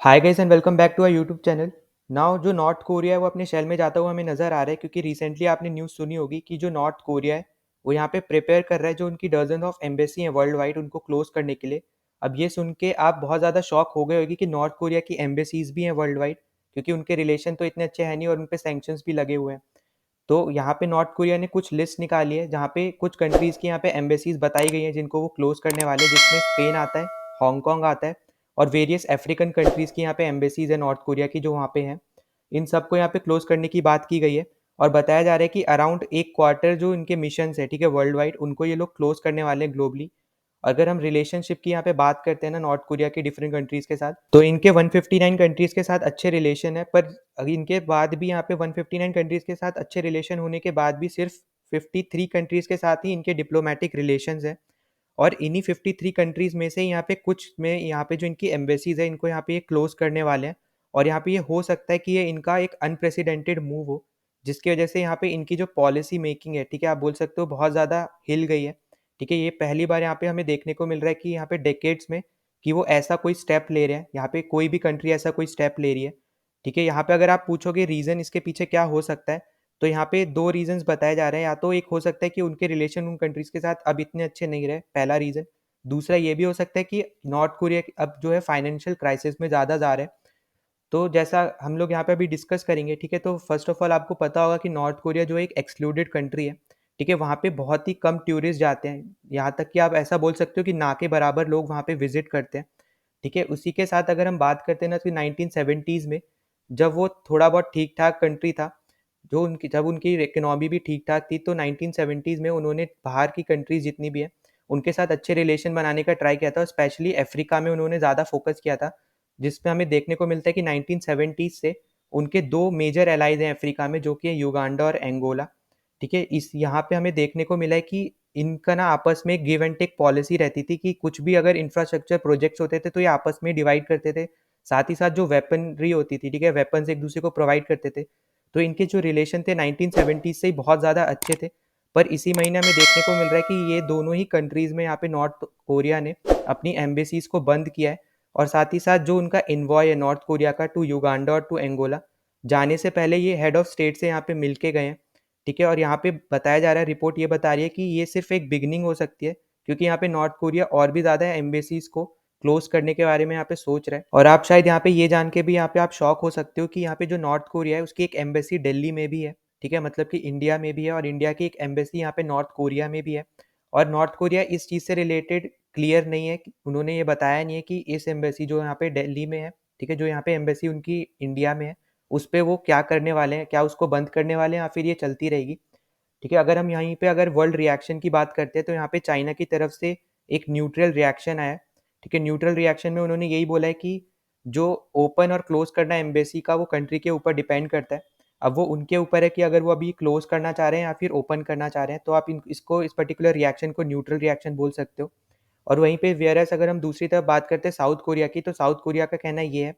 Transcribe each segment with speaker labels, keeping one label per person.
Speaker 1: Hi guys and welcome back to our YouTube channel. Now जो North Korea है वो अपने शेल में जाता हुआ हमें नज़र आ रहा है, क्योंकि रिसेंटली आपने न्यूज़ सुनी होगी कि जो नॉर्थ कोरिया है वो यहाँ पे प्रिपेयर कर रहा है जो उनकी डजन ऑफ एम्बेसी हैं वर्ल्ड वाइड उनको क्लोज करने के लिए। अब ये सुन के आप बहुत ज़्यादा शॉक हो गए होगी कि नॉर्थ कोरिया की एम्बेसीज भी हैं वर्ल्ड वाइड, क्योंकि उनके रिलेशन तो इतने अच्छे हैं नहीं और उन पर सैंक्शंस भी लगे हुए हैं। तो यहाँ पे नॉर्थ कोरिया ने कुछ लिस्ट निकाली है जहाँ पे कुछ कंट्रीज़ की यहाँ पे एम्बेसीज बताई गई हैं जिनको वो क्लोज करने वाले हैं, जिसमें स्पेन आता है, हांगकांग आता है और वेरियस अफ्रीकन कंट्रीज़ की यहाँ पे एम्बेसीज है नॉर्थ कोरिया की जो वहाँ पे हैं। इन सबको यहाँ पे क्लोज करने की बात की गई है और बताया जा रहा है कि अराउंड एक क्वार्टर जो इनके मिशन है, ठीक है, वर्ल्ड वाइड, उनको ये लोग क्लोज करने वाले हैं ग्लोबली। अगर हम रिलेशनशिप की यहाँ पे बात करते हैं ना नॉर्थ कोरिया के डिफरेंट कंट्रीज के साथ, तो इनके 159 कंट्रीज के साथ अच्छे रिलेशन है। पर इनके बाद भी यहाँ पे 159 कंट्रीज के साथ अच्छे रिलेशन होने के बाद भी सिर्फ 53 कंट्रीज के साथ ही इनके डिप्लोमेटिक रिलेशंस है। और इन्हीं 53 कंट्रीज में से यहाँ पे कुछ में यहाँ पे जो इनकी एम्बेसीज है इनको यहाँ पे ये क्लोज करने वाले हैं। और यहाँ पे ये हो सकता है कि ये इनका एक अनप्रेसिडेंटेड मूव हो, जिसकी वजह से यहाँ पे इनकी जो पॉलिसी मेकिंग है, ठीक है, आप बोल सकते हो बहुत ज़्यादा हिल गई है। ठीक है, ये पहली बार यहाँ पे हमें देखने को मिल रहा है कि यहाँ पे डेकेड्स में कि वो ऐसा कोई स्टेप ले रहे हैं, यहाँ पे कोई भी कंट्री ऐसा कोई स्टेप ले रही है। ठीक है, यहाँ पे अगर आप पूछोगे रीज़न इसके पीछे क्या हो सकता है, तो यहाँ पे दो रीजंस बताए जा रहे हैं। या तो एक हो सकता है कि उनके रिलेशन उन कंट्रीज के साथ अब इतने अच्छे नहीं रहे, पहला रीजन। दूसरा ये भी हो सकता है कि नॉर्थ कोरिया अब जो है फाइनेंशियल क्राइसिस में ज़्यादा जा रहा है। तो जैसा हम लोग यहाँ पे अभी डिस्कस करेंगे, ठीक है, तो फर्स्ट ऑफ ऑल आपको पता होगा कि नॉर्थ कोरिया जो एक एक्सक्लूडेड कंट्री है, ठीक है, वहाँ पे बहुत ही कम टूरिस्ट जाते हैं। यहाँ तक कि आप ऐसा बोल सकते हो कि ना के बराबर लोग वहाँ पे विजिट करते हैं। ठीक है, उसी के साथ अगर हम बात करते हैं ना, तो 1970s में जब वो थोड़ा बहुत ठीक ठाक कंट्री था, जो उनकी जब उनकी इकोनॉमी भी ठीक ठाक थी, तो 1970s में उन्होंने बाहर की कंट्रीज जितनी भी है उनके साथ अच्छे रिलेशन बनाने का ट्राई किया था, और स्पेशली अफ्रीका में उन्होंने ज़्यादा फोकस किया था। जिसमें हमें देखने को मिलता है कि 1970s से उनके दो मेजर एलाइज हैं अफ्रीका में, जो कि है युगांडा और एंगोला। ठीक है, इस यहाँ पे हमें देखने को मिला है कि इनका ना आपस में गिव एंड टेक पॉलिसी रहती थी कि कुछ भी अगर इंफ्रास्ट्रक्चर प्रोजेक्ट्स होते थे तो ये आपस में डिवाइड करते थे। साथ ही साथ जो वेपनरी होती थी, ठीक है, वेपन्स एक दूसरे को प्रोवाइड करते थे। तो इनके जो रिलेशन थे 1970s से ही बहुत ज़्यादा अच्छे थे। पर इसी महीने हमें देखने को मिल रहा है कि ये दोनों ही कंट्रीज़ में यहाँ पे नॉर्थ कोरिया ने अपनी एम्बेसीज को बंद किया है। और साथ ही साथ जो उनका इन्वॉय है नॉर्थ कोरिया का टू युगांडा और टू एंगोला, जाने से पहले ये हेड ऑफ स्टेट से यहाँ पे मिल के गए हैं। ठीक है, और यहाँ पे बताया जा रहा है, रिपोर्ट ये बता रही है कि ये सिर्फ एक बिगिनिंग हो सकती है, क्योंकि यहाँ पे नॉर्थ कोरिया और भी ज़्यादा एम्बेसीज को क्लोज करने के बारे में यहाँ पे सोच रहा है। और आप शायद यहाँ पे ये जान के भी यहाँ पे आप शॉक हो सकते हो कि यहाँ पे जो नॉर्थ कोरिया है उसकी एक एम्बेसी दिल्ली में भी है। ठीक है, मतलब कि इंडिया में भी है, और इंडिया की एक एम्बेसी यहाँ पे नॉर्थ कोरिया में भी है। और नॉर्थ कोरिया इस चीज़ से रिलेटेड क्लियर नहीं है, उन्होंने ये बताया नहीं है कि इस एम्बेसी जो यहाँ पे दिल्ली में है, ठीक है, जो यहाँ पे एम्बेसी उनकी इंडिया में है, उस पे वो क्या करने वाले हैं, क्या उसको बंद करने वाले हैं या फिर ये चलती रहेगी। ठीक है, अगर हम यहीं पे अगर वर्ल्ड रिएक्शन की बात करते हैं, तो यहाँ पे चाइना की तरफ से एक न्यूट्रल रिएक्शन आया है। ठीक है, न्यूट्रल रिएक्शन में उन्होंने यही बोला है कि जो ओपन और क्लोज करना एम्बेसी का वो कंट्री के ऊपर डिपेंड करता है। अब वो उनके ऊपर है कि अगर वो अभी क्लोज करना चाह रहे हैं या फिर ओपन करना चाह रहे हैं, तो आप इसको इस पर्टिकुलर रिएक्शन को न्यूट्रल रिएक्शन बोल सकते हो। और वहीं पे वेयरएस अगर हम दूसरी तरफ बात करते हैं साउथ कोरिया की, तो साउथ कोरिया का कहना ये है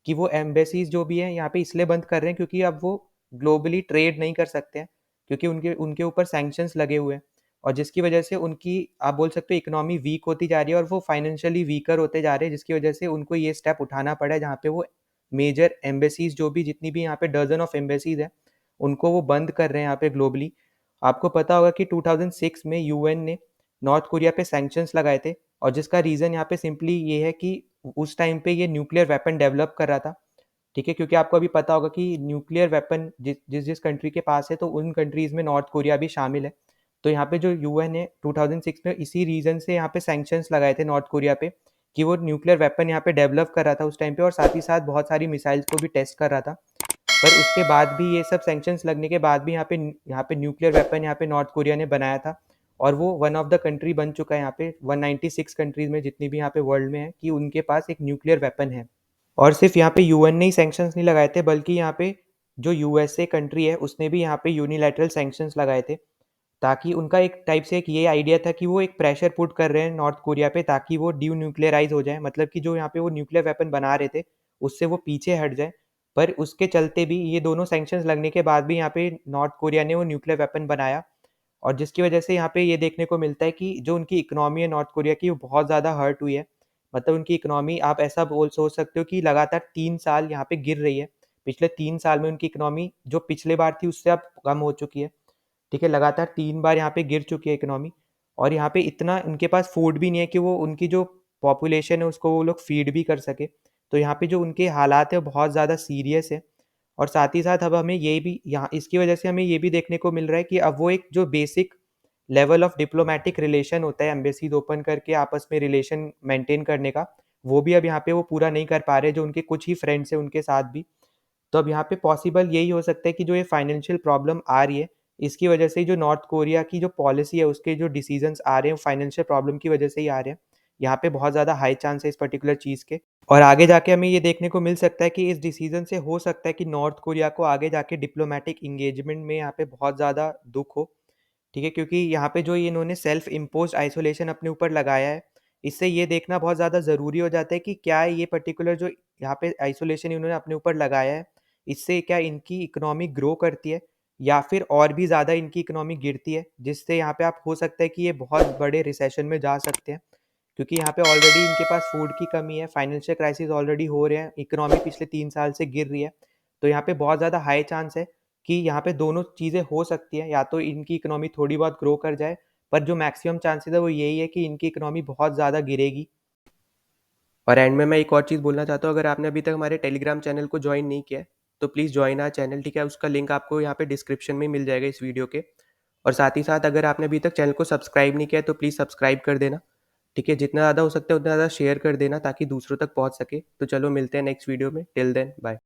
Speaker 1: कि वो एम्बेसीज जो भी है यहाँ पे इसलिए बंद कर रहे हैं क्योंकि अब वो ग्लोबली ट्रेड नहीं कर सकते हैं, क्योंकि उनके उनके ऊपर सैंक्शंस लगे हुए हैं। और जिसकी वजह से उनकी आप बोल सकते हो इकोनॉमी वीक होती जा रही है और वो फाइनेंशियली वीकर होते जा रहे हैं, जिसकी वजह से उनको ये स्टेप उठाना पड़ा है, जहाँ पे वो मेजर एम्बेसीज जो भी जितनी भी यहाँ पे डजन ऑफ एम्बेसीज है उनको वो बंद कर रहे हैं यहाँ पे ग्लोबली। आपको पता होगा कि 2006 में यूएन ने नॉर्थ कोरिया पे सैंक्शंस लगाए थे, और जिसका रीज़न यहाँ पे सिंपली ये है कि उस टाइम पे ये न्यूक्लियर वेपन डेवलप कर रहा था। ठीक है, क्योंकि आपको अभी पता होगा कि न्यूक्लियर वेपन जिस जिस कंट्री के पास है, तो उन कंट्रीज़ में नॉर्थ कोरिया भी शामिल है। तो यहाँ पे जो यूएन ने 2006 में इसी रीज़न से यहाँ पे सैंक्शंस लगाए थे नॉर्थ कोरिया पे, कि वो न्यूक्लियर वेपन यहाँ पे डेवलप कर रहा था उस टाइम पे, और साथ ही साथ बहुत सारी मिसाइल्स को भी टेस्ट कर रहा था। पर उसके बाद भी ये सब सैंक्शंस लगने के बाद भी यहाँ पे न्यूक्लियर वेपन यहाँ पे नॉर्थ कोरिया ने बनाया था। और वो वन ऑफ द कंट्री बन चुका है यहाँ पे 196 कंट्रीज में जितनी भी यहाँ पे वर्ल्ड में है, कि उनके पास एक न्यूक्लियर वेपन है। और सिर्फ यहाँ पे यूएन ने ही सैंक्शंस नहीं लगाए थे, बल्कि यहाँ पे जो यूएसए कंट्री है उसने भी यहाँ पे यूनिलैटरल सैंक्शंस लगाए थे, ताकि उनका एक टाइप से एक ये आइडिया था कि वो एक प्रेशर पुट कर रहे हैं नॉर्थ कोरिया पे, ताकि वो न्यूक्लियराइज हो जाए, मतलब कि जो यहाँ पे वो न्यूक्लियर वेपन बना रहे थे उससे वो पीछे हट जाए। पर उसके चलते भी ये दोनों सैंक्शंस लगने के बाद भी यहाँ पे नॉर्थ कोरिया ने वो न्यूक्लियर वेपन बनाया, और जिसकी वजह से यहाँ पे ये देखने को मिलता है कि जो उनकी इकोनॉमी है नॉर्थ कोरिया की वो बहुत ज़्यादा हर्ट हुई है। मतलब उनकी इकोनॉमी आप ऐसा बोल सोच सकते हो कि लगातार 3 साल यहाँ पे गिर रही है। पिछले 3 साल में उनकी इकोनॉमी जो पिछले बार थी उससे अब कम हो चुकी है। ठीक है, लगातार 3 बार यहाँ पे गिर चुकी है इकोनॉमी और यहाँ पे इतना उनके पास फूड भी नहीं है कि वो उनकी जो पॉपुलेशन है उसको वो लोग फीड भी कर सके। तो यहाँ पे जो उनके हालात है बहुत ज़्यादा सीरियस है और साथ ही साथ अब हमें ये भी यहाँ इसकी वजह से हमें ये भी देखने को मिल रहा है कि अब वो एक जो basic level of diplomatic relation होता है एम्बेसीज ओपन करके आपस में रिलेशन मेंटेन करने का, वो भी अब यहाँ पे वो पूरा नहीं कर पा रहे जो उनके कुछ ही फ्रेंड्स हैं उनके साथ भी। तो अब यहाँ पे पॉसिबल यही हो सकता है कि जो ये फाइनेंशियल प्रॉब्लम आ रही है, इसकी वजह से ही जो नॉर्थ कोरिया की जो पॉलिसी है, उसके जो डिसीजंस आ रहे हैं, फाइनेंशियल प्रॉब्लम की वजह से ही आ रहे हैं। यहाँ पे बहुत ज़्यादा हाई चांस है इस पर्टिकुलर चीज़ के और आगे जाके हमें ये देखने को मिल सकता है कि इस डिसीजन से हो सकता है कि नॉर्थ कोरिया को आगे जाके डिप्लोमैटिक एंगेजमेंट में यहाँ पे बहुत ज़्यादा दुःख हो। ठीक है? क्योंकि यहाँ पे जो ये इन्होंने सेल्फ इम्पोज्ड आइसोलेशन अपने ऊपर लगाया है, इससे ये देखना बहुत ज़्यादा ज़रूरी हो जाता है कि क्या ये पर्टिकुलर जो यहाँ पे आइसोलेशन इन्होंने अपने ऊपर लगाया है, इससे क्या इनकी इकोनॉमी ग्रो करती है या फिर और भी ज़्यादा इनकी इकोनॉमी गिरती है, जिससे यहाँ पे आप हो सकता है कि ये बहुत बड़े रिसेशन में जा सकते हैं। क्योंकि यहाँ पे ऑलरेडी इनके पास फूड की कमी है, फाइनेंशियल क्राइसिस ऑलरेडी हो रहे हैं, इकोनॉमी पिछले 3 साल से गिर रही है। तो यहाँ पे बहुत ज़्यादा हाई चांस है कि यहाँ पे दोनों चीज़ें हो सकती हैं, या तो इनकी इकोनॉमी थोड़ी बहुत ग्रो कर जाए, पर जो मैक्सिमम चांसेस है वो यही है कि इनकी इकोनॉमी बहुत ज़्यादा गिरेगी। और एंड में मैं एक और चीज़ बोलना चाहता हूँ, अगर आपने अभी तक हमारे टेलीग्राम चैनल को जॉइन नहीं किया है, तो प्लीज़ जॉइन आवर चैनल, ठीक है? उसका लिंक आपको यहाँ पे डिस्क्रिप्शन में मिल जाएगा इस वीडियो के। और साथ ही साथ अगर आपने अभी तक चैनल को सब्सक्राइब नहीं किया है, तो प्लीज़ सब्सक्राइब कर देना, ठीक है? जितना ज़्यादा हो सकता है उतना ज़्यादा शेयर कर देना ताकि दूसरों तक पहुँच सके। तो चलो मिलते हैं नेक्स्ट वीडियो में, टिल देन बाय।